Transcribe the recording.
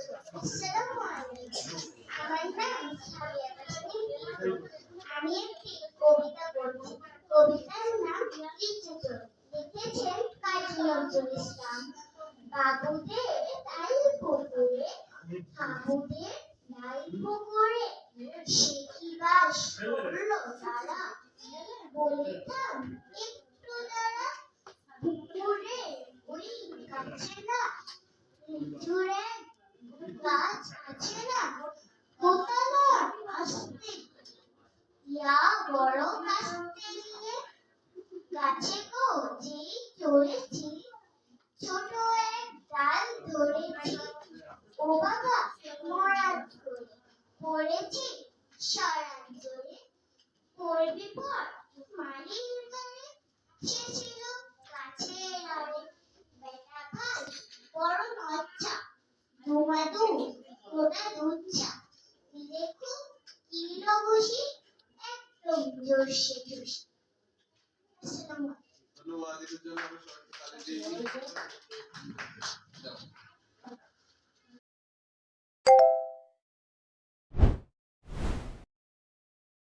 আসসালামু আলাইকুম। আমার নাম সাবিয়া তাসনিম রিতু। আমি একটি কবিতা বলছি। কবিতার নাম ইচ্ছে চোর। লিখেছেন কাজী নজরুল ইসলাম। বাবুদের তাই পুকুরে, হাবুদের নাই পুকুরে, সে কি বাস করলো তারা, বলিতাম একটু দাঁড়া। পুকুরে ওই গাছে না, জুড়ে গাছ আছে না, দোতলার আস্তে ইয়া বড় কাস্তে দিয়ে গাছে গো যেই চড়েছি, ছোট এক ডাল ধরেছি, ও বাবা মরার করে পড়েছি সরার জোরে, পড়বি পর মালির গানে, সে ছিল গাছের আড়ে, বেটা ভাই বড় লজ্জা, ধুমাধু গোটা দুধচা, দেখো কি বসি একদম জোরসে জোরসে। আসসালামু আলাইকুম। ধন্যবাদ। এর জন্য আমরা সবাইকে তালি দিই।